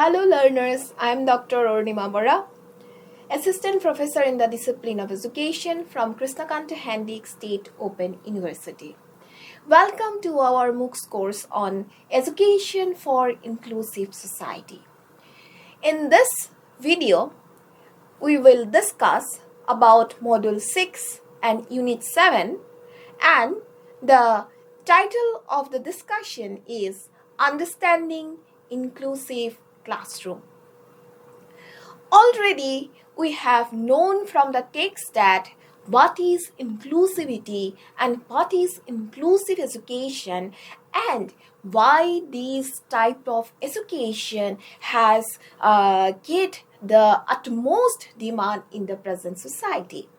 Hello learners, I am Dr. Ornima Bora, Assistant Professor in the Discipline of Education from Krishnakanta Handike State Open University. Welcome to our MOOCs course on Education for Inclusive Society. In this video, we will discuss about Module 6 and Unit 7, and the title of the discussion is Understanding Inclusive Classroom. Already we have known from the text that what is inclusivity and what is inclusive education and why this type of education has get the utmost demand in the present society.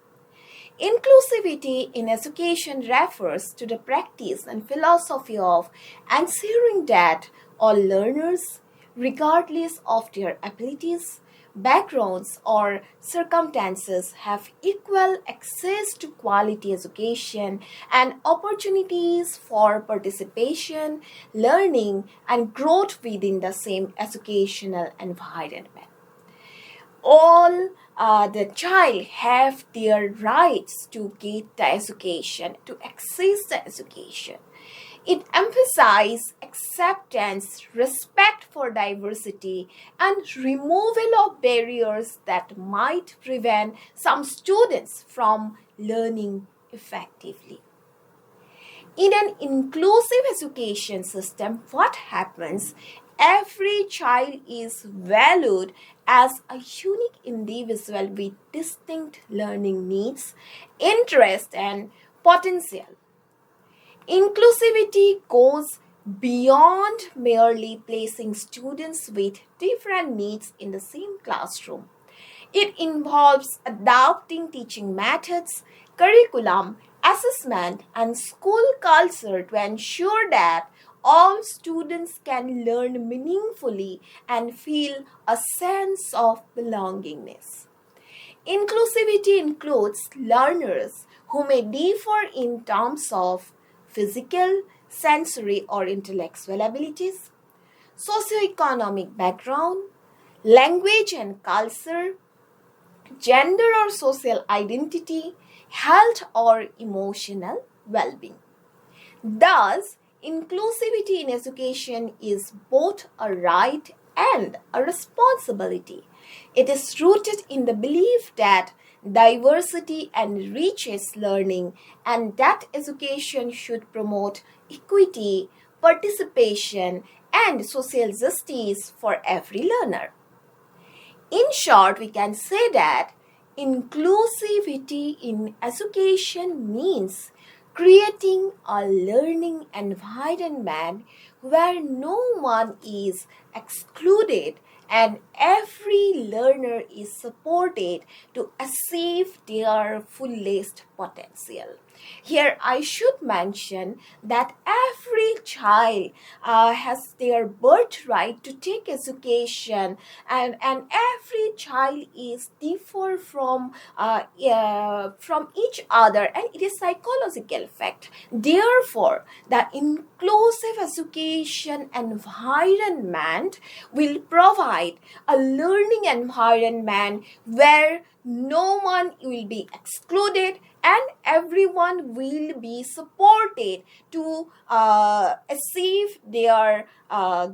Inclusivity in education refers to the practice and philosophy of ensuring that all learners, regardless of their abilities, backgrounds, or circumstances, have equal access to quality education and opportunities for participation, learning, and growth within the same educational environment. All the child have their rights to get the education, to access the education. It emphasizes acceptance, respect for diversity, and removal of barriers that might prevent some students from learning effectively. In an inclusive education system, what happens? Every child is valued as a unique individual with distinct learning needs, interest, and potential. Inclusivity goes beyond merely placing students with different needs in the same classroom. It involves adapting teaching methods, curriculum, assessment, and school culture to ensure that all students can learn meaningfully and feel a sense of belongingness. Inclusivity includes learners who may differ in terms of physical, sensory, or intellectual abilities, socioeconomic background, language and culture, gender or social identity, health or emotional well-being. Thus, inclusivity in education is both a right and a responsibility. It is rooted in the belief that diversity enriches learning and that education should promote equity, participation, and social justice for every learner. In short, we can say that inclusivity in education means creating a learning environment where no one is excluded and every learner is supported to achieve their fullest potential. Here, I should mention that every child has their birthright to take education, and every child is different from each other, and it is psychological fact. Therefore, the inclusive education environment will provide a learning environment where no one will be excluded and everyone will be supported to achieve their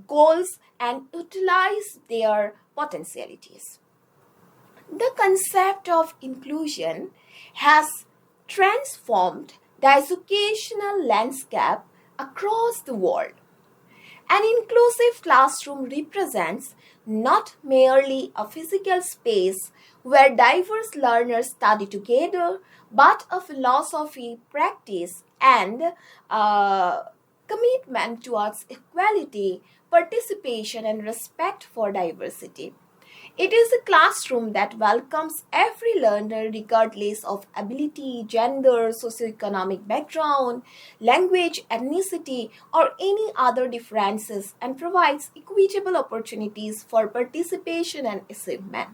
goals and utilize their potentialities. The concept of inclusion has transformed the educational landscape across the world. An inclusive classroom represents not merely a physical space where diverse learners study together, but a philosophy, practice, and commitment towards equality, participation, and respect for diversity. It is a classroom that welcomes every learner regardless of ability, gender, socioeconomic background, language, ethnicity, or any other differences and provides equitable opportunities for participation and achievement.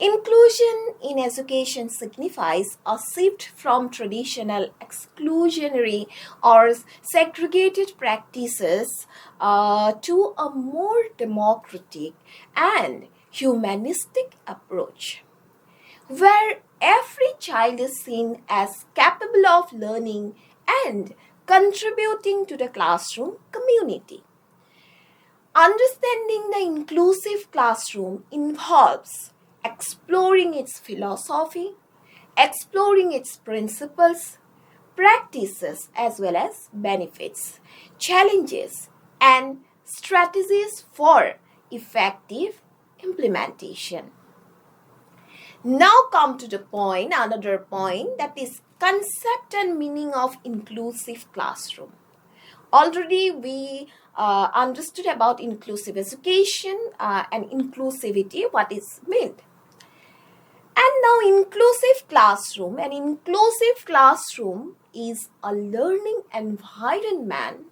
Inclusion in education signifies a shift from traditional exclusionary or segregated practices to a more democratic and humanistic approach, where every child is seen as capable of learning and contributing to the classroom community. Understanding the inclusive classroom involves exploring its philosophy, exploring its principles, practices, as well as benefits, challenges, and strategies for effective implementation. Now come to the point, another point, that is concept and meaning of inclusive classroom. Already we understood about inclusive education and inclusivity, what is meant. And now an inclusive classroom is a learning environment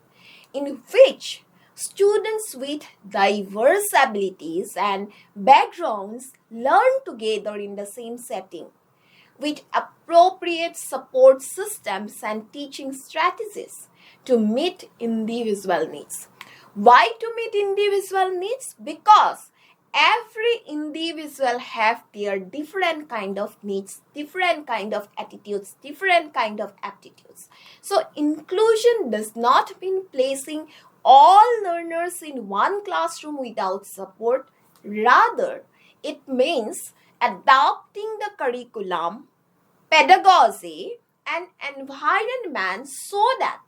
in which students with diverse abilities and backgrounds learn together in the same setting with appropriate support systems and teaching strategies to meet individual needs. Why to meet individual needs? Because every individual have their different kind of needs, different kind of attitudes, different kind of aptitudes. So inclusion does not mean placing all learners in one classroom without support. Rather, it means adapting the curriculum, pedagogy, and environment so that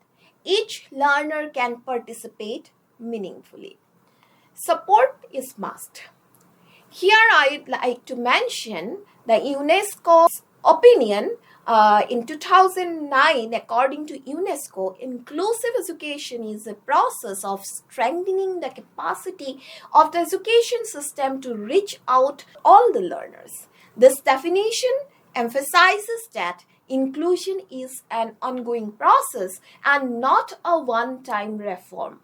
each learner can participate meaningfully. Support is must. Here I'd like to mention the UNESCO's opinion in 2009. According to UNESCO, inclusive education is a process of strengthening the capacity of the education system to reach out all the learners. This definition emphasizes that inclusion is an ongoing process and not a one-time reform.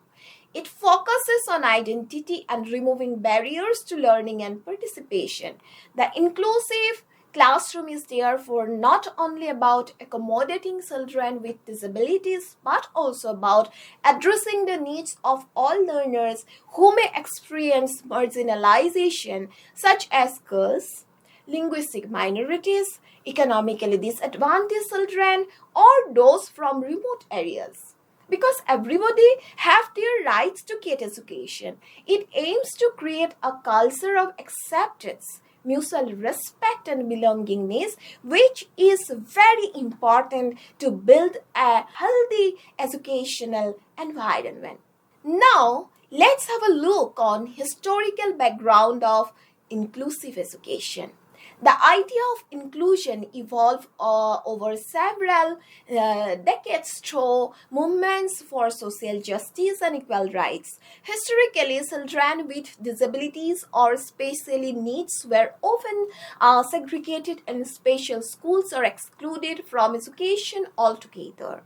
It focuses on identity and removing barriers to learning and participation. The inclusive classroom is therefore not only about accommodating children with disabilities, but also about addressing the needs of all learners who may experience marginalization, such as girls, linguistic minorities, economically disadvantaged children, or those from remote areas. Because everybody have their rights to get education, it aims to create a culture of acceptance, mutual respect and belongingness, which is very important to build a healthy educational environment. Now, let's have a look on historical background of inclusive education. The idea of inclusion evolved over several decades through movements for social justice and equal rights. Historically, children with disabilities or special needs were often segregated in special schools or excluded from education altogether.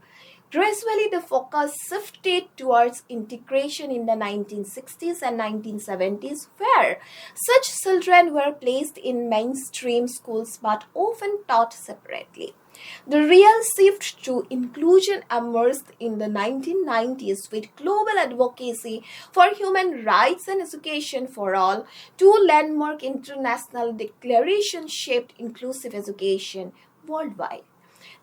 Gradually, the focus shifted towards integration in the 1960s and 1970s, where such children were placed in mainstream schools but often taught separately. The real shift to inclusion emerged in the 1990s with global advocacy for human rights and education for all. Two landmark international declarations shaped inclusive education worldwide.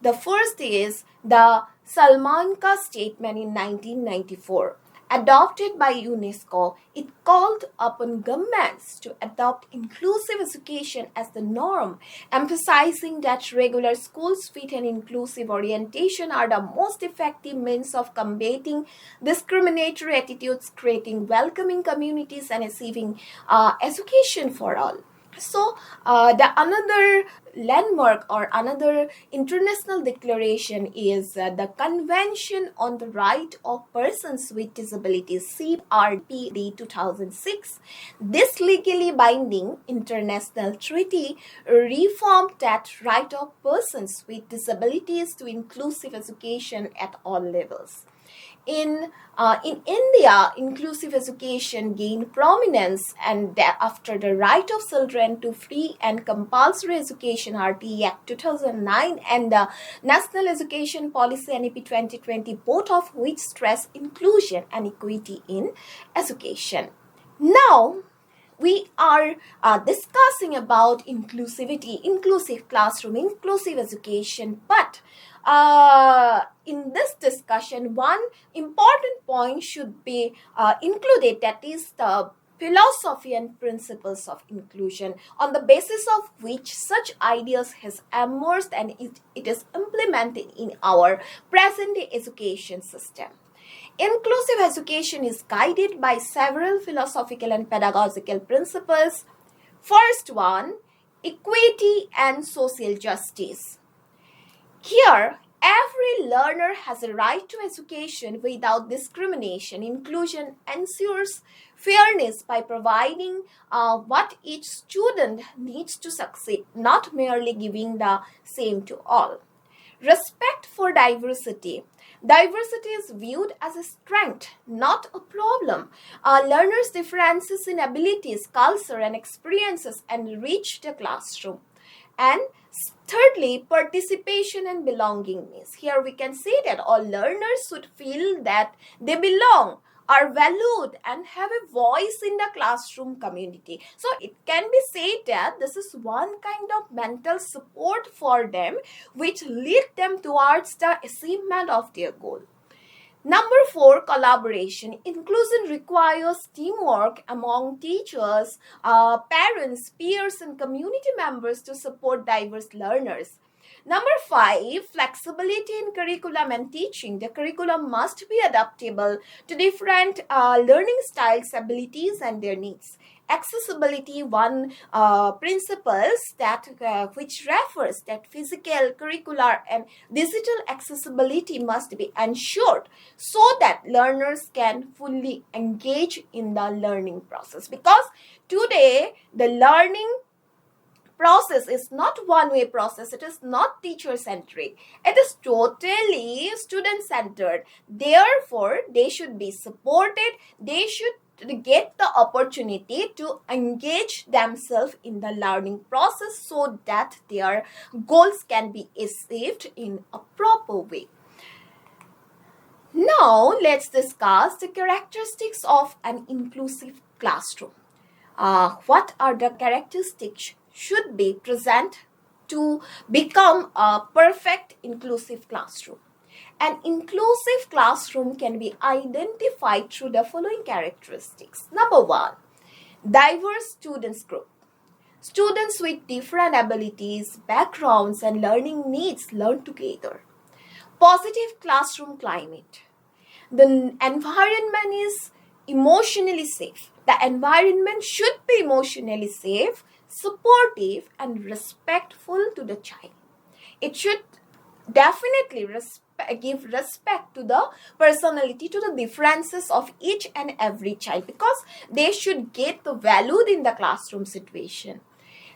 The first is the Salamanca Statement in 1994. Adopted by UNESCO, it called upon governments to adopt inclusive education as the norm, emphasizing that regular schools with an inclusive orientation are the most effective means of combating discriminatory attitudes, creating welcoming communities, and achieving education for all. So, the another landmark or another international declaration is the Convention on the Right of Persons with Disabilities, CRPD 2006. This legally binding international treaty reformed that right of persons with disabilities to inclusive education at all levels. in India, inclusive education gained prominence, and after the right of children to free and compulsory education (RTE Act 2009) and the National Education Policy (NEP 2020), both of which stress inclusion and equity in education. Now, we are discussing about inclusivity, inclusive classroom, inclusive education. But in this discussion, one important point should be included, that is the philosophy and principles of inclusion, on the basis of which such ideas has emerged and it is implemented in our present day education system. Inclusive education is guided by several philosophical and pedagogical principles. First one, equity and social justice. Here, every learner has a right to education without discrimination. Inclusion ensures fairness by providing what each student needs to succeed, not merely giving the same to all. Respect for diversity. Diversity is viewed as a strength, not a problem. Learners' differences in abilities, culture, and experiences enrich the classroom. And thirdly, participation and belongingness. Here we can say that all learners should feel that they belong, are valued, and have a voice in the classroom community. So it can be said that this is one kind of mental support for them which lead them towards the achievement of their goal. Number 4, collaboration. Inclusion requires teamwork among teachers, parents, peers, and community members to support diverse learners. Number 5, flexibility in curriculum and teaching. The curriculum must be adaptable to different learning styles, abilities, and their needs. Accessibility, one principles that which refers that physical, curricular, and digital accessibility must be ensured so that learners can fully engage in the learning process. Because today the learning process is not one-way process. It is not teacher-centric. It is totally student-centered. Therefore, they should be supported. They should get the opportunity to engage themselves in the learning process so that their goals can be achieved in a proper way. Now, let's discuss the characteristics of an inclusive classroom. What are the characteristics should be present to become a perfect inclusive classroom? An inclusive classroom can be identified through the following characteristics. Number 1, diverse students group. Students with different abilities, backgrounds, and learning needs learn together. Positive classroom climate. The environment is emotionally safe. The environment should be emotionally safe, supportive, and respectful to the child. It should definitely give respect to the personality, to the differences of each and every child, because they should get the valued in the classroom situation.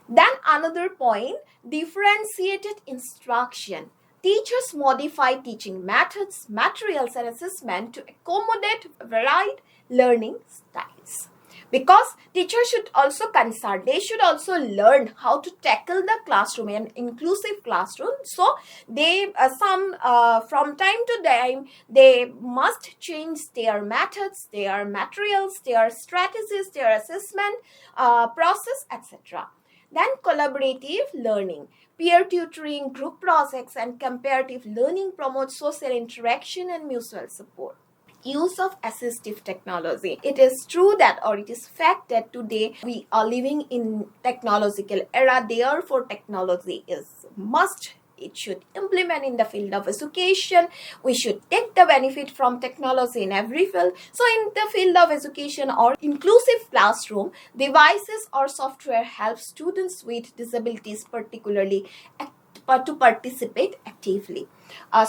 Then another point, differentiated instruction. Teachers modify teaching methods, materials, and assessment to accommodate varied learning styles. Because teachers should also consult, they should also learn how to tackle the classroom, an inclusive classroom. So they from time to time they must change their methods, their materials, their strategies, their assessment process, etc. Then collaborative learning. Peer tutoring, group projects, and comparative learning promote social interaction and mutual support. Use of assistive technology. It is true that, or it is fact that today we are living in technological era. Therefore, technology is must. It should implement in the field of education. We should take the benefit from technology in every field. So in the field of education or inclusive classroom, devices or software help students with disabilities particularly to participate actively.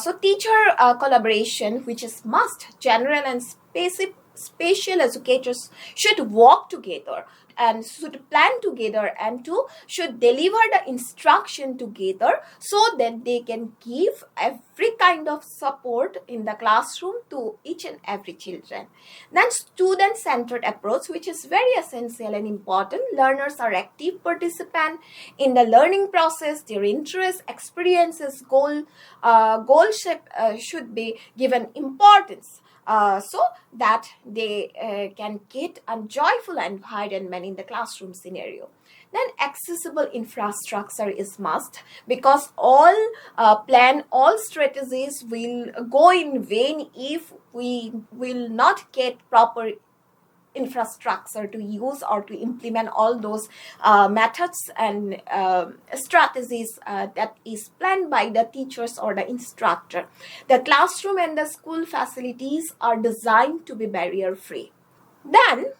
So teacher collaboration, which is must, general and special educators should work together and should plan together and should deliver the instruction together so that they can give every kind of support in the classroom to each and every children. Then student-centered approach, which is very essential and important. Learners are active participants in the learning process. Their interests, experiences, goal shape should be given importance. So that they can get a joyful environment in the classroom scenario. Then accessible infrastructure is must, because all strategies will go in vain if we will not get proper infrastructure to use or to implement all those methods and strategies that is planned by the teachers or the instructor. The classroom and the school facilities are designed to be barrier free. Then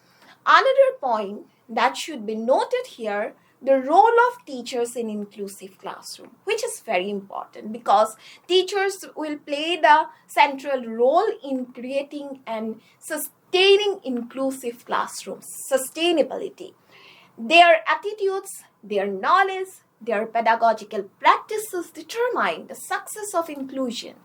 another point that should be noted here, the role of teachers in inclusive classroom, which is very important because teachers will play the central role in creating and sustaining inclusive classrooms, sustainability. Their attitudes, their knowledge, their pedagogical practices determine the success of inclusion.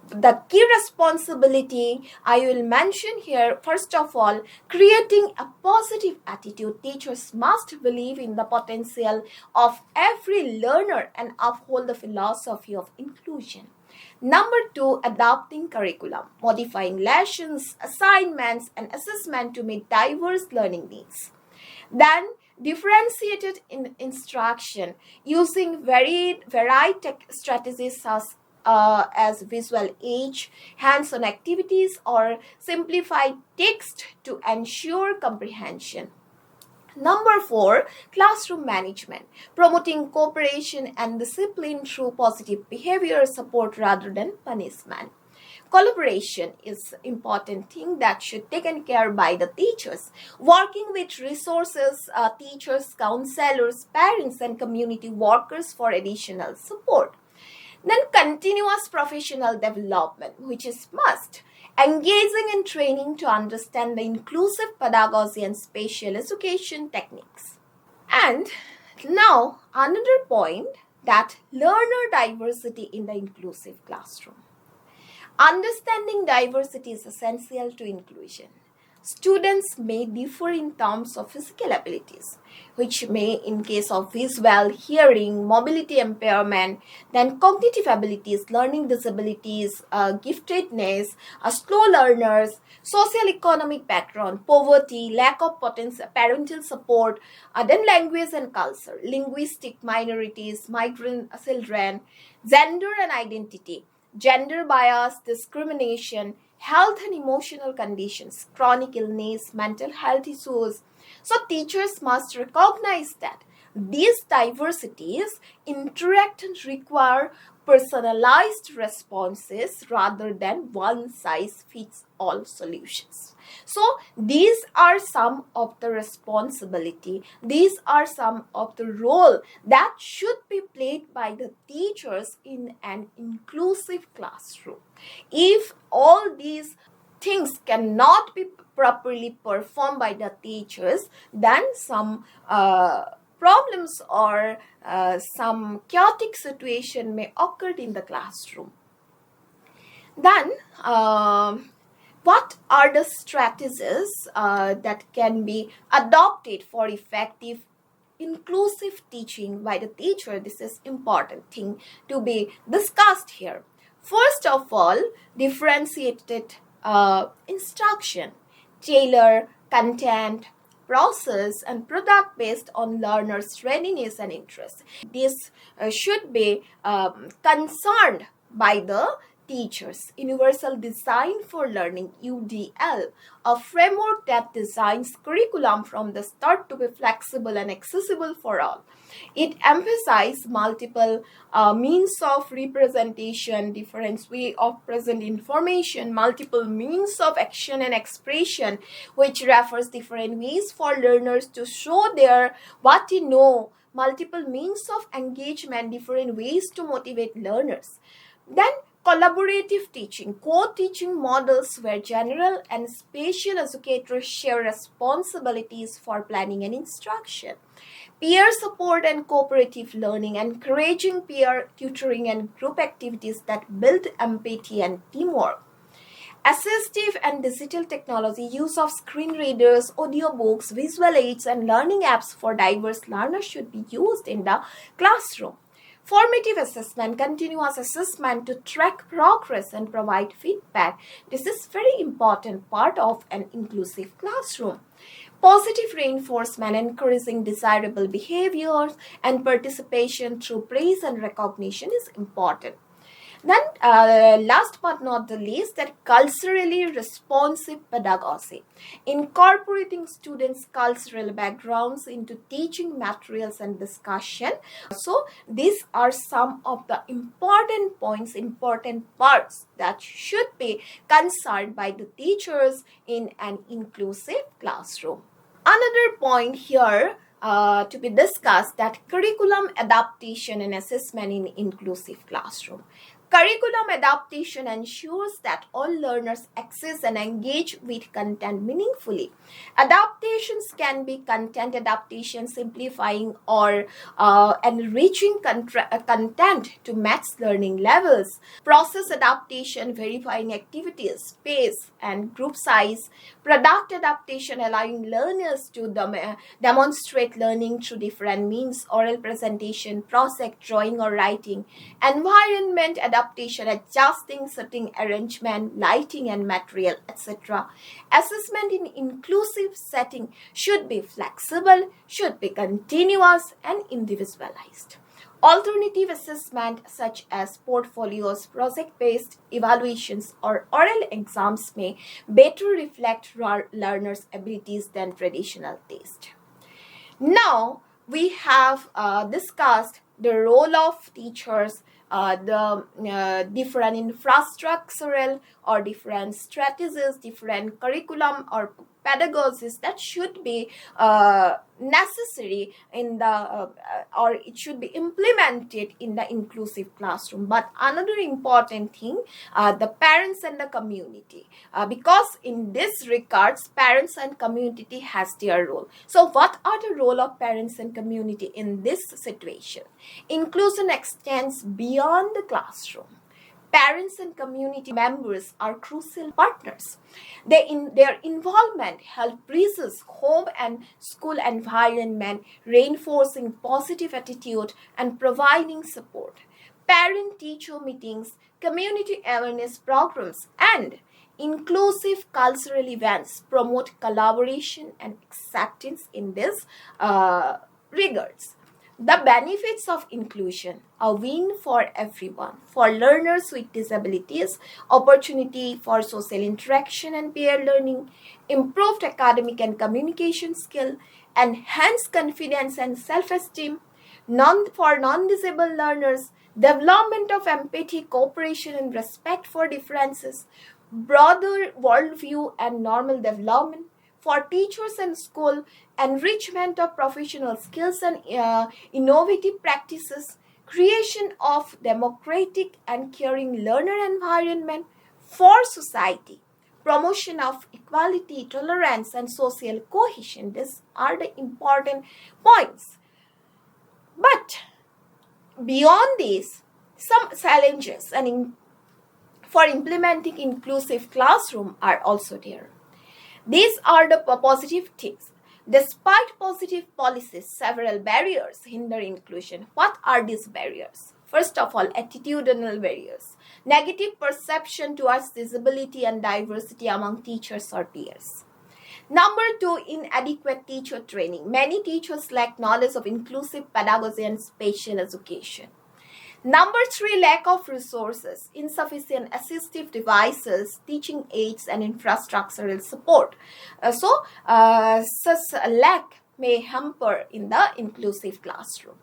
The key responsibility I will mention here, first of all, creating a positive attitude. Teachers must believe in the potential of every learner and uphold the philosophy of inclusion. Number 2, adapting curriculum, modifying lessons, assignments, and assessment to meet diverse learning needs. Then differentiated instruction, using varied strategies as visual aids, hands-on activities, or simplified text to ensure comprehension. Number 4, classroom management, promoting cooperation and discipline through positive behavior support rather than punishment. Collaboration is important thing that should be taken care by the teachers, working with resources, teachers, counselors, parents, and community workers for additional support. Then continuous professional development, which is must. Engaging in training to understand the inclusive pedagogy and spatial education techniques. And now another point, that learner diversity in the inclusive classroom. Understanding diversity is essential to inclusion. Students may differ in terms of physical abilities, which may, in case of visual, hearing, mobility impairment, then cognitive abilities, learning disabilities, giftedness, slow learners, socio-economic background, poverty, lack of parental support, then language and culture, linguistic minorities, migrant children, gender and identity, gender bias, discrimination, health and emotional conditions, chronic illness, mental health issues. So teachers must recognize that these diversities interact and require personalized responses rather than one-size-fits-all solutions. So these are some of the responsibility, these are some of the role that should be played by the teachers in an inclusive classroom. If all these things cannot be properly performed by the teachers, then some problems or some chaotic situation may occur in the classroom. Then what are the strategies that can be adopted for effective inclusive teaching by the teacher? This is important thing to be discussed here. First of all, differentiated instruction, tailor content, process, and product based on learners' readiness and interest. This should be concerned by the teachers. Universal Design for Learning, UDL, a framework that designs curriculum from the start to be flexible and accessible for all. It emphasizes multiple means of representation, different way of present information, multiple means of action and expression, which refers different ways for learners to show their what they know, multiple means of engagement, different ways to motivate learners. Then Collaborative teaching, co-teaching models where general and special educators share responsibilities for planning and instruction. Peer support and cooperative learning, encouraging peer tutoring and group activities that build empathy and teamwork. Assistive and digital technology, use of screen readers, audiobooks, visual aids, and learning apps for diverse learners should be used in the classroom. Formative assessment, continuous assessment to track progress and provide feedback. This is very important part of an inclusive classroom. Positive reinforcement, encouraging desirable behaviors and participation through praise and recognition is important. Then, last but not the least, that culturally responsive pedagogy, incorporating students' cultural backgrounds into teaching materials and discussion. So, these are some of the important points, important parts that should be concerned by the teachers in an inclusive classroom. Another point here to be discussed, that curriculum adaptation and assessment in inclusive classroom. Curriculum adaptation ensures that all learners access and engage with content meaningfully. Adaptations can be content adaptation, simplifying or enriching content to match learning levels. Process adaptation, verifying activities, space and group size. Product adaptation, allowing learners to demonstrate learning through different means, oral presentation, project, drawing or writing. Environment adaptation, adjusting setting arrangement, lighting and material, etc. Assessment in inclusive setting should be flexible, should be continuous and individualized. Alternative assessment such as portfolios, project-based evaluations or oral exams may better reflect learners' abilities than traditional tests. Now, we have discussed the role of teachers, the different infrastructural or different strategies, different curriculum or pedagogies that should be necessary in the or it should be implemented in the inclusive classroom. But another important thing, the parents and the community, because in this regards parents and community has their role. So what are the role of parents and community in this situation? Inclusion extends beyond the classroom. Parents and community members are crucial partners. Their involvement helps bridges home and school environment, reinforcing positive attitude and providing support. Parent-teacher meetings, community awareness programs, and inclusive cultural events promote collaboration and acceptance in this regards. The benefits of inclusion, a win for everyone. For learners with disabilities, opportunity for social interaction and peer learning, improved academic and communication skill, enhanced confidence and self-esteem. For non-disabled learners, development of empathy, cooperation and respect for differences, broader worldview and normal development. For teachers and school, enrichment of professional skills and innovative practices, creation of democratic and caring learner environment. For society, promotion of equality, tolerance and social cohesion. These are the important points. But beyond this, some challenges for implementing inclusive classroom are also there. These are the positive things. Despite positive policies, several barriers hinder inclusion. What are these barriers? First of all, attitudinal barriers. Negative perception towards disability and diversity among teachers or peers. Number 2, inadequate teacher training. Many teachers lack knowledge of inclusive pedagogy and special education. Number 3, lack of resources, insufficient assistive devices, teaching aids, and infrastructural support. Such a lack may hamper in the inclusive classroom.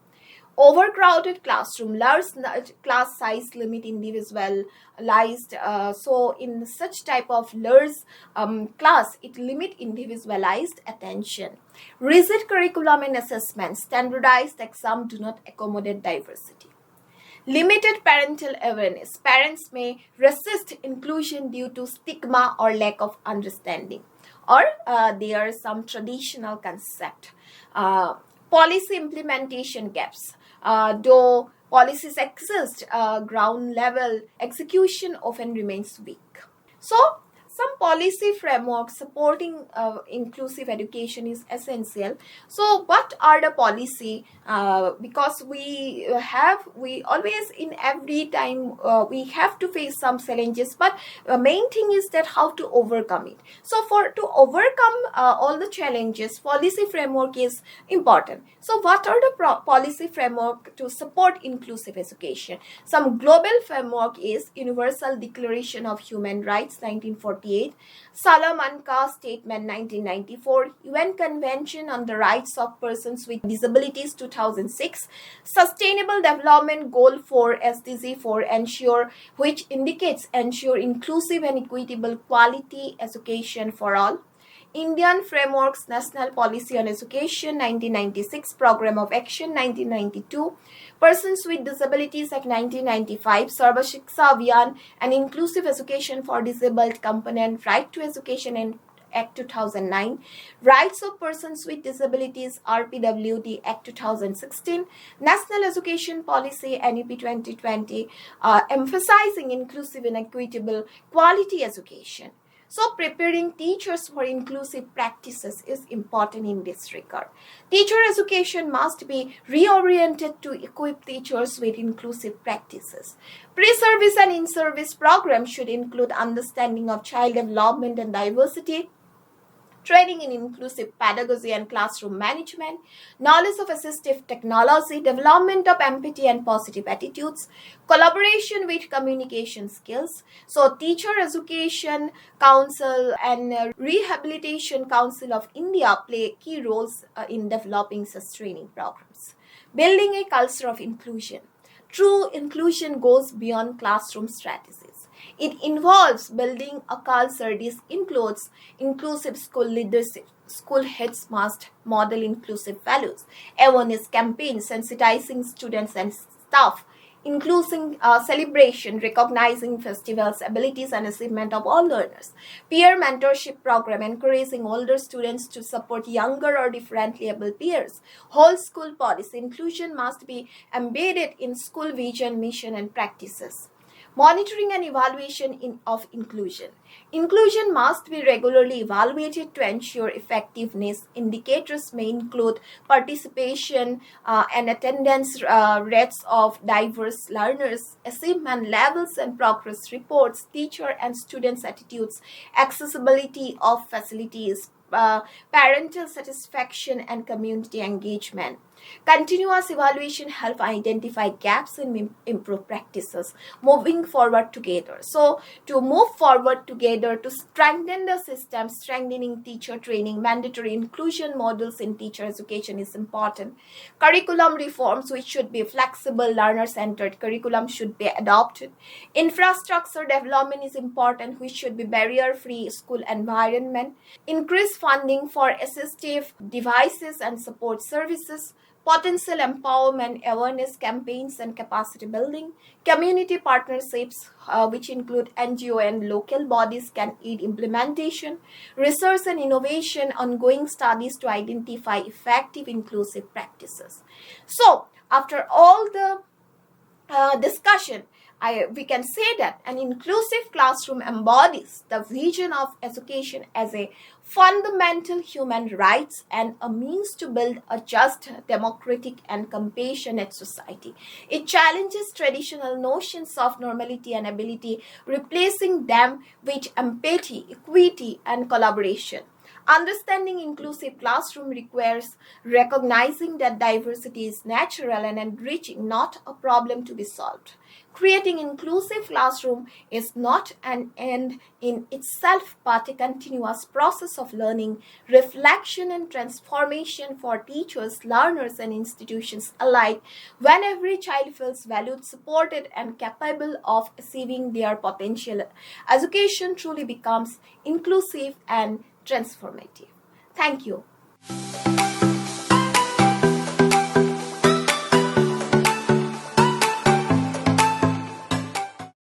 Overcrowded classroom, large class size limit individualized. So in such type of large class, it limit individualized attention. Rigid curriculum and assessment, standardized exam do not accommodate diversity. Limited parental awareness. Parents may resist inclusion due to stigma or lack of understanding, or there are some traditional concept. Policy implementation gaps. Though policies exist, ground level execution often remains weak. So, some policy framework supporting inclusive education is essential. So what are the policy? Because we always, in every time, we have to face some challenges, but the main thing is that how to overcome it. So to overcome all the challenges, policy framework is important. So what are the policy framework to support inclusive education? Some global framework is Universal Declaration of Human Rights 1948, Salamanca Statement 1994, UN Convention on the Rights of Persons with Disabilities 2006, Sustainable Development Goal 4 SDG 4 which indicates ensure inclusive and equitable quality education for all. Indian Frameworks National Policy on Education 1996, Program of Action 1992, Persons with Disabilities Act 1995, Sarva Shiksha Abhiyan, and Inclusive Education for Disabled Component, Right to Education Act 2009, Rights of Persons with Disabilities RPWD Act 2016, National Education Policy NEP 2020, emphasizing inclusive and equitable quality education. So preparing teachers for inclusive practices is important in this regard. Teacher education must be reoriented to equip teachers with inclusive practices. Pre-service and in-service programs should include understanding of child development and diversity, training in inclusive pedagogy and classroom management, knowledge of assistive technology, development of empathy and positive attitudes, collaboration with communication skills. So Teacher Education Council and Rehabilitation Council of India play key roles in developing such training programs. Building a culture of inclusion. True inclusion goes beyond classroom strategies. It involves building a culture. This includes inclusive school leadership. School heads must model inclusive values, awareness campaigns, sensitizing students and staff, including celebration, recognizing festivals, abilities and achievement of all learners, peer mentorship program, encouraging older students to support younger or differently able peers, whole school policy. Inclusion must be embedded in school vision, mission and practices. Monitoring and evaluation of inclusion. Inclusion must be regularly evaluated to ensure effectiveness. Indicators may include participation and attendance rates of diverse learners, achievement levels and progress reports, teacher and students' attitudes, accessibility of facilities, parental satisfaction and community engagement. Continuous evaluation help identify gaps and improve practices. Moving forward together. So to move forward together to strengthen the system, strengthening teacher training, mandatory inclusion models in teacher education is important. Curriculum reforms, which should be flexible, learner-centered curriculum should be adopted. Infrastructure development is important, which should be barrier-free school environment. Increase funding for assistive devices and support services. Potential empowerment, awareness campaigns and capacity building. Community partnerships, which include NGO and local bodies, can aid implementation. Research and innovation, ongoing studies to identify effective inclusive practices. So, after all the discussion, we can say that an inclusive classroom embodies the vision of education as a fundamental human rights and a means to build a just, democratic and compassionate society. It challenges traditional notions of normality and ability, replacing them with empathy, equity and collaboration. Understanding inclusive classroom requires recognizing that diversity is natural and enriching, not a problem to be solved. Creating inclusive classroom is not an end in itself, but a continuous process of learning, reflection and transformation for teachers, learners and institutions alike. When every child feels valued, supported and capable of achieving their potential, education truly becomes inclusive and transformative. Thank you.